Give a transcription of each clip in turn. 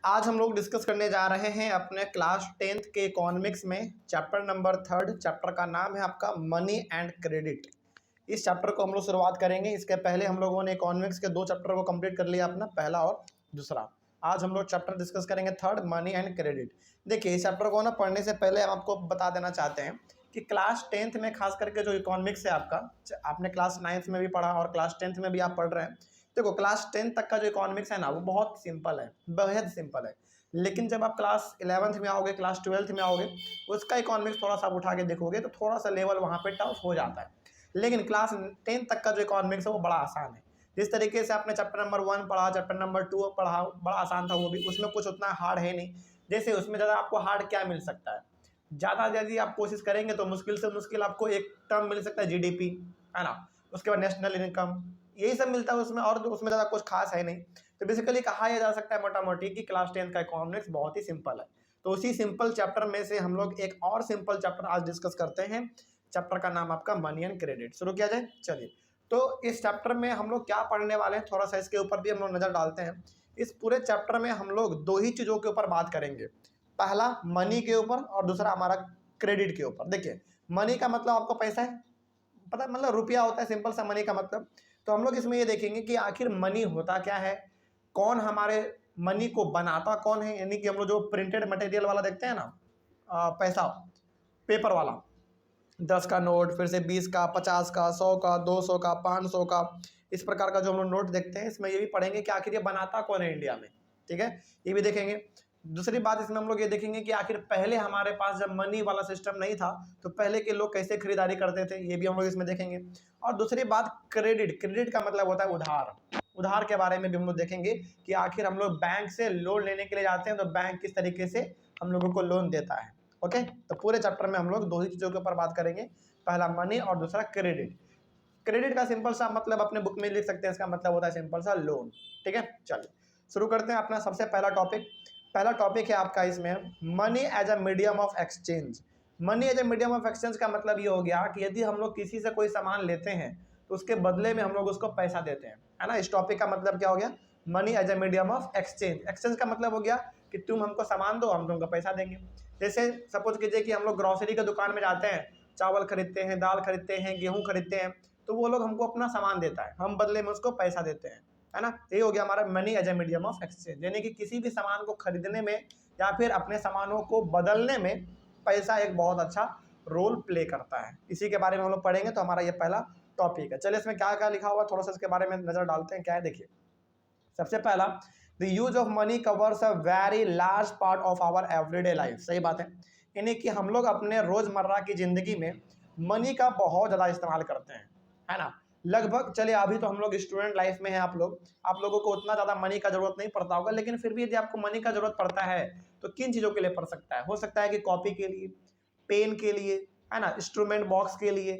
आज हम लोग डिस्कस करने जा रहे हैं अपने क्लास 10th के इकोनॉमिक्स में चैप्टर नंबर 3। चैप्टर का नाम है आपका मनी एंड क्रेडिट। इस चैप्टर को हम लोग शुरुआत करेंगे। इसके पहले हम लोगों ने इकोनॉमिक्स के 2 चैप्टर को कंप्लीट कर लिया, अपना पहला और दूसरा। आज हम लोग चैप्टर डिस्कस करेंगे 3rd, मनी एंड क्रेडिट। देखिए, इस चैप्टर को ना पढ़ने से पहले हम आपको बता देना चाहते हैं कि क्लास 10th में खास करके जो इकोनॉमिक्स है आपका, आपने क्लास 9th में भी पढ़ा और क्लास 10th में भी आप पढ़ रहे हैं। देखो, क्लास 10 तक का जो इकोनॉमिक्स है ना, वो बहुत सिंपल है, बेहद सिंपल है। लेकिन जब आप क्लास 11th में आओगे, क्लास 12th में आओगे, उसका इकोनॉमिक्स थोड़ा सा आप उठा के देखोगे तो थोड़ा सा लेवल वहाँ पे टफ हो जाता है। लेकिन क्लास 10 तक का जो इकोनॉमिक्स है वो बड़ा आसान है। जिस तरीके से आपने चैप्टर नंबर 1 पढ़ा, चैप्टर नंबर 2 पढ़ा, बड़ा आसान था वो भी, उसमें कुछ उतना हार्ड है नहीं। जैसे उसमें ज़्यादा आपको हार्ड क्या मिल सकता है, ज़्यादा यदि आप कोशिश करेंगे तो मुश्किल से मुश्किल आपको एक टर्म मिल सकता है, जीडीपी, है ना। उसके बाद नेशनल इनकम, यही सब मिलता है उसमें, और उसमें ज़्यादा कुछ खास है नहीं। तो बेसिकली कहा यह जा सकता है मोटा मोटी कि क्लास 10 का इकोनॉमिक्स बहुत ही सिंपल है। तो उसी सिंपल चैप्टर में से हम लोग एक और सिंपल चैप्टर आज डिस्कस करते हैं। चैप्टर का नाम आपका मनी एंड क्रेडिट। शुरू किया जाए, चलिए। तो इस चैप्टर में हम लोग क्या पढ़ने वाले हैं, थोड़ा सा इसके ऊपर भी हम लोग नज़र डालते हैं। इस पूरे चैप्टर में हम लोग 2 ही चीज़ों के ऊपर बात करेंगे, पहला मनी के ऊपर और दूसरा हमारा क्रेडिट के ऊपर। देखिए, मनी का मतलब आपको पैसा है, पता, मतलब रुपया होता है, सिंपल सा मनी का मतलब। तो हम लोग इसमें ये देखेंगे कि आखिर मनी होता क्या है, कौन हमारे मनी को बनाता कौन है, यानी कि हम लोग जो प्रिंटेड मटेरियल वाला देखते हैं ना, पैसा, पेपर वाला, 10 का नोट, फिर से 20 का, 50 का, 100 का, 200 का, 500 का, इस प्रकार का जो हम लोग नोट देखते हैं, इसमें ये भी पढ़ेंगे कि आखिर ये बनाता कौन है इंडिया में, ठीक है, ये भी देखेंगे। दूसरी बात इसमें हम लोग ये देखेंगे कि आखिर पहले हमारे पास जब मनी वाला सिस्टम नहीं था तो पहले के लोग कैसे खरीदारी करते थे, ये भी हम लोग इसमें देखेंगे। और दूसरी बात क्रेडिट, क्रेडिट का मतलब होता है उधार। उधार के बारे में भी हम लोग देखेंगे कि आखिर हम लोग बैंक से लोन लेने के लिए जाते हैं तो बैंक किस तरीके से हम लोगों को लोन देता है। ओके, तो पूरे चैप्टर में हम लोग 2 ही चीज़ों के ऊपर बात करेंगे, पहला मनी और दूसरा क्रेडिट। क्रेडिट का सिंपल सा मतलब अपने बुक में लिख सकते हैं, इसका मतलब होता है सिंपल सा लोन, ठीक है। चलिए शुरू करते हैं अपना सबसे पहला टॉपिक। पहला टॉपिक है आपका इसमें money as a medium of exchange. Money as a medium of exchange का मतलब ये हो गया कि यदि हम लोग किसी से कोई सामान लेते हैं तो उसके बदले में हम लोग उसको पैसा देते हैं, है ना। इस टॉपिक का मतलब क्या हो गया, money as a medium of exchange. Exchange का मतलब हो गया कि तुम हमको सामान दो, हम तुमको पैसा देंगे। जैसे सपोज कीजिए कि हम लोग ग्रॉसरी की दुकान में जाते हैं, चावल खरीदते हैं, दाल खरीदते हैं, गेहूँ खरीदते हैं, तो वो लोग हमको अपना सामान देता है, हम बदले में उसको पैसा देते हैं, है ना। ये हो गया हमारा money as a medium of exchange, यानी कि किसी भी सामान को खरीदने में या फिर अपने सामानों को बदलने में पैसा एक बहुत अच्छा रोल प्ले करता है। इसी के बारे में हम लोग पढ़ेंगे, तो हमारा ये पहला टॉपिक है। चलिए इसमें क्या क्या लिखा हुआ थोड़ा सा इसके बारे में नजर डालते हैं। क्या है, देखिए, सबसे पहला, the use of money covers a very large part of our everyday life. सही बात है, यानी कि हम लोग अपने रोजमर्रा की जिंदगी में मनी का बहुत ज़्यादा इस्तेमाल करते हैं, है ना। लगभग, चलिए अभी तो हम लोग स्टूडेंट लाइफ में हैं, आप लोगों को उतना ज़्यादा मनी का जरूरत नहीं पड़ता होगा, लेकिन फिर भी यदि आपको मनी का जरूरत पड़ता है तो किन चीज़ों के लिए पड़ सकता है। हो सकता है कि कॉपी के लिए, पेन के लिए, है ना, इंस्ट्रूमेंट बॉक्स के लिए,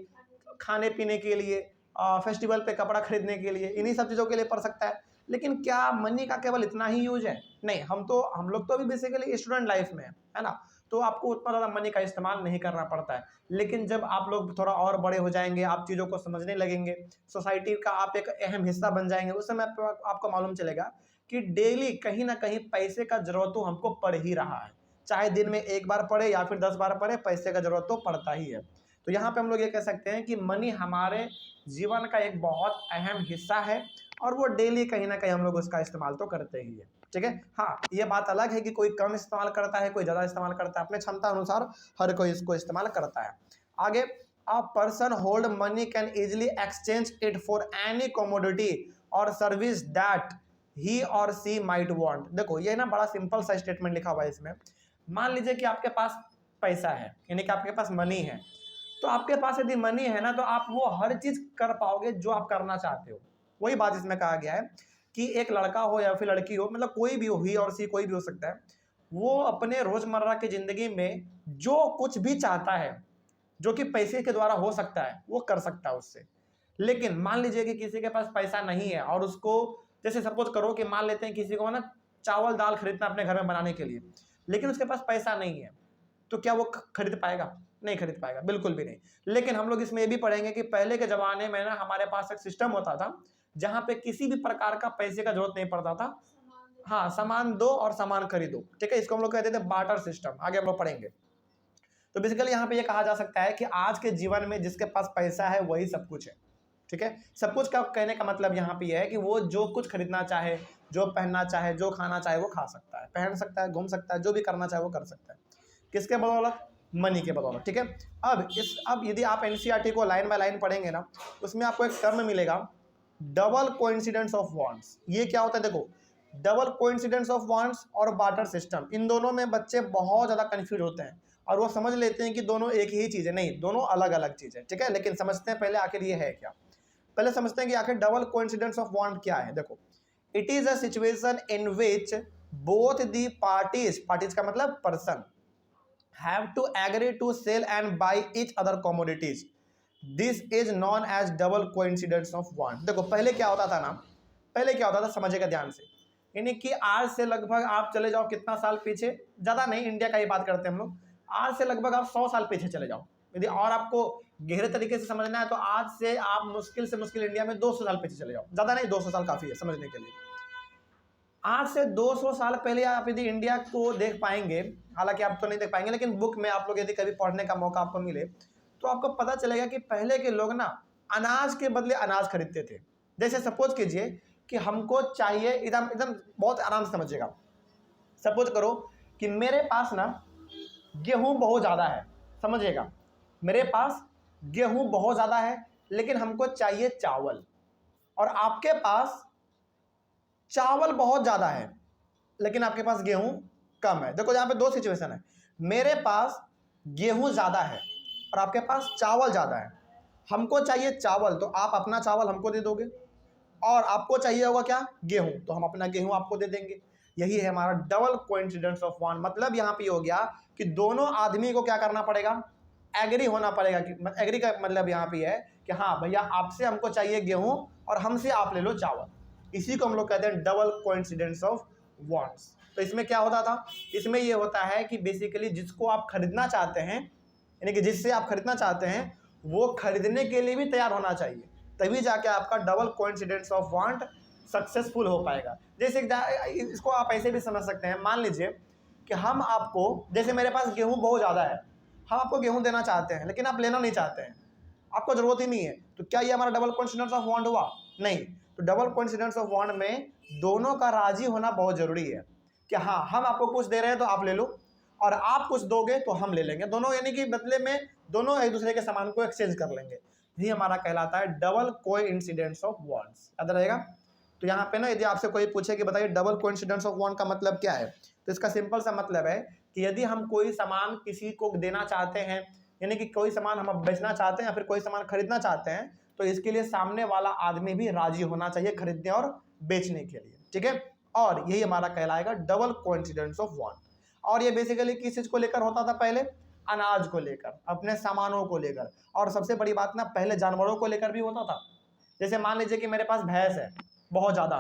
खाने पीने के लिए, फेस्टिवल पे कपड़ा खरीदने के लिए, इन्हीं सब चीज़ों के लिए पड़ सकता है। लेकिन क्या मनी का केवल इतना ही यूज है? नहीं, हम लोग तो अभी बेसिकली स्टूडेंट लाइफ में है ना, तो आपको उतना ज़्यादा मनी का इस्तेमाल नहीं करना पड़ता है। लेकिन जब आप लोग थोड़ा और बड़े हो जाएंगे, आप चीज़ों को समझने लगेंगे, सोसाइटी का आप एक अहम हिस्सा बन जाएंगे, उस समय आपको मालूम चलेगा कि डेली कहीं ना कहीं पैसे का जरूरत तो हमको पड़ ही रहा है। चाहे दिन में 1 बार पड़े या फिर 10 बार पड़े, पैसे का जरूरत तो पड़ता ही है। तो यहाँ पे हम लोग ये कह सकते हैं कि मनी हमारे जीवन का एक बहुत अहम हिस्सा है और वो डेली कहीं ना कहीं हम लोग उसका इस्तेमाल तो करते ही है, ठीक है। हाँ, ये बात अलग है कि कोई कम इस्तेमाल करता है, कोई ज़्यादा इस्तेमाल करता है, अपने क्षमता अनुसार हर कोई इसको इस्तेमाल करता है। आगे, a person hold money can easily exchange it for any commodity और सर्विस दैट ही और सी माइट वांट। देखो, ये ना बड़ा सिंपल सा स्टेटमेंट लिखा हुआ है इसमें। मान लीजिए कि आपके पास पैसा है, यानी कि आपके पास मनी है, तो आपके पास यदि मनी है ना, तो आप वो हर चीज कर पाओगे जो आप करना चाहते हो। वही बात इसमें कहा गया है कि एक लड़का हो या फिर लड़की हो, मतलब कोई भी हो, ही और सी कोई भी हो सकता है, वो अपने रोजमर्रा की जिंदगी में जो कुछ भी चाहता है, जो कि पैसे के द्वारा हो सकता है, वो कर सकता है उससे। लेकिन मान लीजिए कि किसी के पास पैसा नहीं है और उसको, जैसे सपोज करो कि मान लेते हैं किसी को ना चावल दाल खरीदना अपने घर में बनाने के लिए, लेकिन उसके पास पैसा नहीं है, तो क्या वो खरीद पाएगा? नहीं खरीद पाएगा, बिल्कुल भी नहीं। लेकिन हम लोग इसमें ये भी पढ़ेंगे कि पहले के जमाने में ना हमारे पास एक सिस्टम होता था जहां पे किसी भी प्रकार का पैसे का जरूरत नहीं पड़ता था, हाँ, सामान दो और सामान खरीदो, ठीक है, इसको हम लोग कहते थे बार्टर सिस्टम, आगे हम लोग पढ़ेंगे। तो बेसिकली यहाँ पे ये कहा जा सकता है कि आज के जीवन में जिसके पास पैसा है वही सब कुछ है, ठीक है। सब कुछ का कहने का मतलब यहाँ पे है कि वो जो कुछ खरीदना चाहे, जो पहनना चाहे, जो खाना चाहे वो खा सकता है, पहन सकता है, घूम सकता है, जो भी करना चाहे वो कर सकता है। किसके बदौलत? मनी के बदौलत, ठीक है। अब यदि आप एनसीईआरटी को लाइन बाय लाइन पढ़ेंगे ना, उसमें आपको एक टर्म मिलेगा, डबल कोइंसिडेंस ऑफ वांट्स। ये क्या होता है? देखो, डबल कोइंसिडेंस ऑफ वांट्स और बार्टर सिस्टम, इन दोनों में बच्चे बहुत ज़्यादा कंफ्यूज होते हैं और वो समझ लेते हैं कि दोनों एक ही चीज़ है। नहीं, दोनों अलग अलग चीज़ है, ठीक है। लेकिन समझते हैं पहले आखिर ये है क्या। पहले समझते हैं कि आखिर डबल कोइंसिडेंस ऑफ वांट क्या है। देखो, it is a situation in which both the parties का मतलब person, have to agree to sell and buy each other commodities. This is known as double coincidence of want. देखो, पहले क्या होता था ना, पहले क्या होता था, समझिएगा ध्यान से, यानी कि आज से लगभग आप चले जाओ कितना साल पीछे, ज़्यादा नहीं, इंडिया का ही बात करते हैं हम लोग, आज से लगभग आप 100 साल पीछे चले जाओ। यदि और आपको गहरे तरीके से समझना है तो आज से आप मुश्किल से मुश्किल इंडिया में 200 साल पीछे चले जाओ, ज़्यादा नहीं, 200 साल काफ़ी है समझने के लिए। आज से 200 साल पहले आप यदि इंडिया को देख पाएंगे, हालांकि आप तो नहीं देख पाएंगे, लेकिन बुक में आप लोग यदि कभी पढ़ने का मौका आपको मिले तो आपको पता चलेगा कि पहले के लोग ना अनाज के बदले अनाज खरीदते थे। जैसे सपोज कीजिए कि हमको चाहिए, एकदम एकदम बहुत आराम से समझिएगा, सपोज करो कि मेरे पास ना गेहूं बहुत ज़्यादा है, समझिएगा, मेरे पास गेहूं बहुत ज़्यादा है लेकिन हमको चाहिए चावल, और आपके पास चावल बहुत ज़्यादा है लेकिन आपके पास गेहूं कम है। देखो, यहाँ पे दो सिचुएशन है, मेरे पास गेहूं ज़्यादा है और आपके पास चावल ज़्यादा है। हमको चाहिए चावल तो आप अपना चावल हमको दे दोगे, और आपको चाहिए होगा क्या? गेहूं, तो हम अपना गेहूं आपको दे देंगे। यही है हमारा डबल कोइंसिडेंस ऑफ वांट। मतलब यहाँ पे हो गया कि दोनों आदमी को क्या करना पड़ेगा? एग्री होना पड़ेगा। कि एग्री का मतलब यहाँ पे है कि हाँ भैया, आपसे हमको चाहिए गेहूं और हमसे आप ले लो चावल। इसी को हम लोग कहते हैं डबल कोइंसिडेंस ऑफ वांट्स। तो इसमें क्या होता था? इसमें ये होता है कि बेसिकली जिसको आप खरीदना चाहते हैं, यानी कि जिससे आप खरीदना चाहते हैं, वो खरीदने के लिए भी तैयार होना चाहिए, तभी जाके आपका double coincidence of want successful हो पाएगा। जैसे इसको आप ऐसे भी समझ सकते हैं, मान लीजिए कि हम आपको, जैसे मेरे पास गेहूं बहुत ज़्यादा है, हम आपको गेहूं देना चाहते हैं लेकिन आप लेना नहीं चाहते हैं, आपको ज़रूरत ही नहीं है, तो क्या ये हमारा डबल कोइंसिडेंस ऑफ वांट हुआ? नहीं। तो डबल कोइंसिडेंस ऑफ वांट में दोनों का राजी होना बहुत ज़रूरी है कि हाँ, हम आपको कुछ दे रहे हैं तो आप ले लो, और आप कुछ दोगे तो हम ले लेंगे, दोनों, यानी कि बदले में दोनों एक दूसरे के सामान को एक्सचेंज कर लेंगे। यही हमारा कहलाता है डबल कोइंसिडेंस ऑफ वांट्स। याद रहेगा? तो यहाँ पे ना यदि आपसे कोई पूछे कि बताइए डबल कोइंसिडेंस ऑफ वांट का मतलब क्या है, तो इसका सिंपल सा मतलब है कि यदि हम कोई सामान किसी को देना चाहते हैं, यानी कि कोई सामान हम बेचना चाहते हैं या फिर कोई सामान खरीदना चाहते हैं, तो इसके लिए सामने वाला आदमी भी राजी होना चाहिए खरीदने और बेचने के लिए, ठीक है। और यही हमारा कहलाएगा डबल कोइंसिडेंस ऑफ वांट। और ये बेसिकली किस चीज़ को लेकर होता था? पहले अनाज को लेकर, अपने सामानों को लेकर, और सबसे बड़ी बात ना, पहले जानवरों को लेकर भी होता था। जैसे मान लीजिए कि मेरे पास भैंस है बहुत ज़्यादा,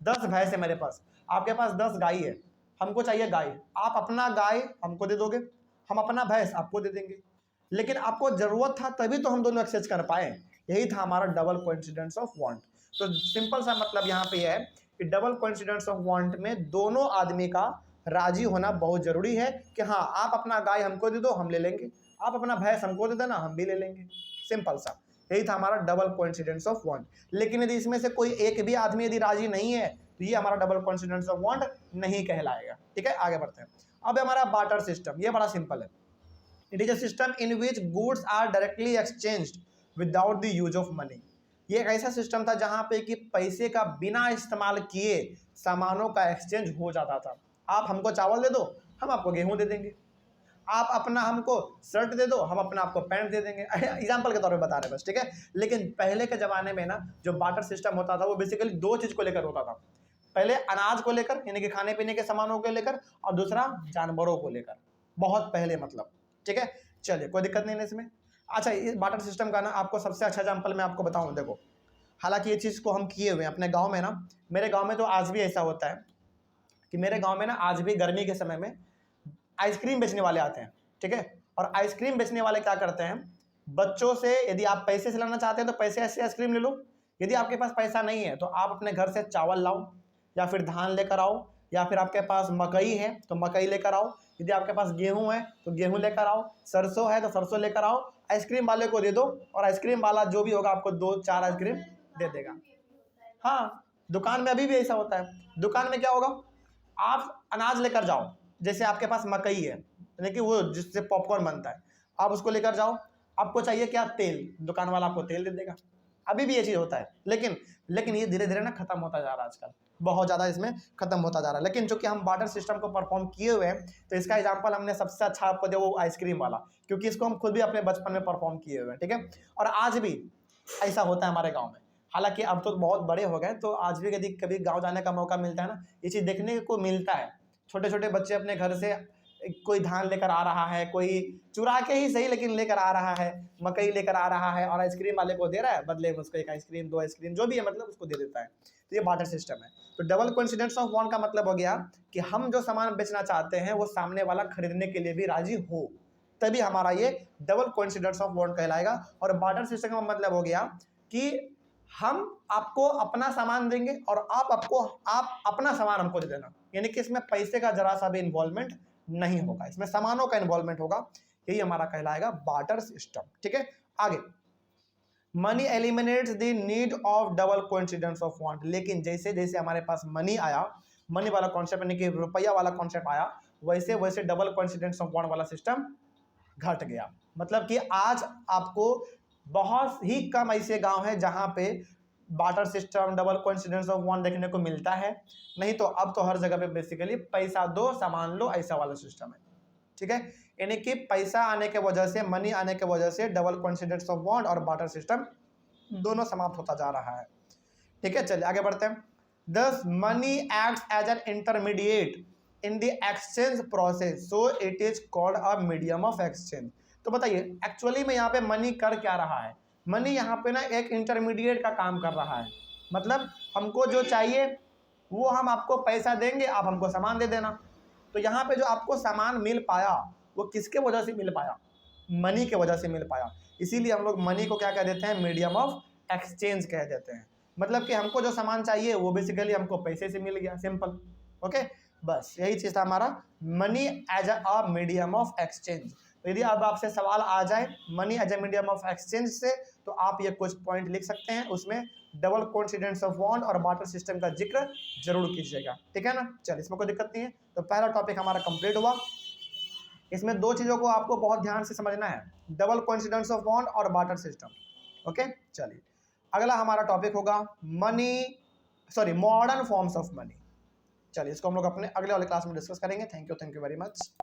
10 भैंस है मेरे पास, आपके पास 10 गाय है, हमको चाहिए गाय, आप अपना गाय हमको दे दोगे, हम अपना भैंस आपको दे देंगे, लेकिन आपको ज़रूरत था तभी तो हम दोनों एक्सचेंज कर पाए। यही था हमारा डबल कोइंसिडेंस ऑफ वांट। तो सिंपल सा मतलब यहाँ पे है कि डबल कोइंसिडेंस ऑफ वांट में दोनों आदमी का राजी होना बहुत ज़रूरी है कि हाँ, आप अपना गाय हमको दे दो, हम ले लेंगे, आप अपना भैंस हमको दे देना, हम भी ले लेंगे। सिंपल सा, यही था हमारा डबल कोइंसिडेंस ऑफ वांट। लेकिन यदि इसमें से कोई एक भी आदमी यदि राजी नहीं है तो ये हमारा डबल कोइंसिडेंस ऑफ वांट नहीं कहलाएगा, ठीक है। आगे बढ़ते हैं। अब हमारा बार्टर सिस्टम, ये बड़ा सिंपल है। It is a system in which goods are directly exchanged without the use of money. ये एक ऐसा सिस्टम था जहाँ पे कि पैसे का बिना इस्तेमाल किए सामानों का एक्सचेंज हो जाता था। आप हमको चावल दे दो, हम आपको गेहूं दे देंगे, आप अपना हमको शर्ट दे दो, हम अपना आपको पैंट दे देंगे। एग्जाम्पल के तौर पे बता रहे हैं बस, ठीक है। लेकिन पहले के ज़माने में ना जो बार्टर सिस्टम होता था वो बेसिकली दो चीज़ को लेकर होता था। पहले अनाज को लेकर, यानी कि खाने पीने के सामानों को लेकर, और दूसरा जानवरों को लेकर, बहुत पहले मतलब, ठीक है। चलिए, कोई दिक्कत नहीं है इसमें। अच्छा, इस बार्टर सिस्टम का ना आपको सबसे अच्छा एग्जाम्पल मैं आपको बताऊँ। देखो, हालांकि ये चीज़ को हम किए हुए हैं अपने गाँव में ना, मेरे गाँव में तो आज भी ऐसा होता है कि मेरे गाँव में ना आज भी गर्मी के समय में आइसक्रीम बेचने वाले आते हैं, ठीक है। और आइसक्रीम बेचने वाले क्या करते हैं, बच्चों से यदि आप पैसे से लाना चाहते हैं तो पैसे ऐसे आइसक्रीम ले लो, यदि आपके पास पैसा नहीं है तो आप अपने घर से चावल लाओ, या फिर धान लेकर आओ, या फिर आपके पास मकई है तो मकई लेकर आओ, यदि आपके पास गेहूं है तो गेहूं लेकर आओ, सरसों है तो सरसों लेकर आओ, आइसक्रीम वाले को दे दो और आइसक्रीम वाला जो भी होगा आपको 2-4 आइसक्रीम दे देगा। हाँ, दुकान में अभी भी ऐसा होता है। दुकान में क्या होगा, आप अनाज लेकर जाओ, जैसे आपके पास मकई है यानी कि वो जिससे पॉपकॉर्न बनता है, आप उसको लेकर जाओ, आपको चाहिए क्या, तेल, दुकान वाला आपको तेल दे देगा। अभी भी ये चीज़ होता है, लेकिन ये धीरे धीरे ना खत्म होता जा रहा है आजकल, बहुत ज़्यादा इसमें खत्म होता जा रहा है। लेकिन चूंकि हम बार्टर सिस्टम को परफॉर्म किए हुए हैं तो इसका एग्जांपल हमने सबसे अच्छा आपको दिया वो आइसक्रीम वाला, क्योंकि इसको हम खुद भी अपने बचपन में परफॉर्म किए हुए हैं, ठीक है। और आज भी ऐसा होता है हमारे गाँव में, हालांकि अब तो बहुत बड़े हो गए, तो आज भी यदि कभी गांव जाने का मौका मिलता है ना, ये चीज़ देखने को मिलता है। छोटे छोटे बच्चे अपने घर से कोई धान लेकर आ रहा है, कोई चुरा के ही सही लेकिन लेकर आ रहा है, मकई लेकर आ रहा है और आइसक्रीम वाले को दे रहा है, बदले में उसको 1 आइसक्रीम 2 आइसक्रीम जो भी है मतलब उसको दे देता है। तो ये बार्टर सिस्टम है। तो डबल कोइंसिडेंस ऑफ वांट का मतलब हो गया कि हम जो सामान बेचना चाहते हैं वो सामने वाला खरीदने के लिए भी राजी हो, तभी हमारा ये डबल कोइंसिडेंस ऑफ वांट कहलाएगा। और बार्टर सिस्टम का मतलब हो गया कि हम आपको अपना सामान देंगे और आप अपना सामान हमको दे देना, यानी कि इसमें पैसे का जरा सा भी इन्वॉल्वमेंट नहीं होगा, इसमें सामानों का इन्वॉल्वमेंट होगा। यही हमारा कहलाएगा बार्टर सिस्टम, ठीक है। आगे, money eliminates the need of double coincidence of want. लेकिन जैसे जैसे हमारे पास मनी आया, मनी वाला कॉन्सेप्ट यानी कि रुपया वाला कॉन्सेप्ट आया, वैसे वैसे डबल कोइंसिडेंस ऑफ वांट वाला सिस्टम घट गया। मतलब कि आज आपको बहुत ही कम ऐसे गांव है जहां पे barter system double coincidence of want देखने को मिलता है, नहीं तो अब तो हर जगह पे बेसिकली पैसा दो सामान लो ऐसा वाला सिस्टम है, ठीक है। यानी कि पैसा आने के वजह से, मनी आने के वजह से डबल कोइंसिडेंस ऑफ वांट और बार्टर सिस्टम दोनों समाप्त होता जा रहा है, ठीक है। चलिए आगे बढ़ते हैं। Thus money acts as an intermediate in the exchange process, so it is called a medium of exchange. तो बताइए एक्चुअली में यहाँ पे मनी कर क्या रहा है, मनी यहाँ पे ना एक इंटरमीडिएट का काम कर रहा है। मतलब हमको जो चाहिए वो हम आपको पैसा देंगे, आप हमको सामान दे देना। तो यहाँ पे जो आपको सामान मिल पाया वो किसके वजह से मिल पाया, मनी के वजह से मिल पाया। इसीलिए हम लोग मनी को क्या कह देते हैं, मीडियम ऑफ एक्सचेंज कह देते हैं। मतलब कि हमको जो सामान चाहिए वो बेसिकली हमको पैसे से मिल गया, सिंपल, ओके। बस यही चीज़ था हमारा money as a medium of exchange. तो यदि अब आपसे सवाल आ जाए money as a medium of exchange से, तो आप ये कुछ पॉइंट लिख सकते हैं, उसमें डबल कोइंसिडेंस ऑफ वांट और बार्टर सिस्टम का जिक्र जरूर कीजिएगा, ठीक है ना। चलिए इसमें कोई दिक्कत नहीं है। तो पहला टॉपिक हमारा कंप्लीट हुआ। इसमें 2 चीज़ों को आपको बहुत ध्यान से समझना है, डबल कोइंसिडेंस ऑफ वांट और बार्टर सिस्टम, ओके। चलिए अगला हमारा टॉपिक होगा मॉडर्न फॉर्म्स ऑफ मनी। चलिए इसको हम लोग अपने अगले वाले क्लास में डिस्कस करेंगे। Thank you very much.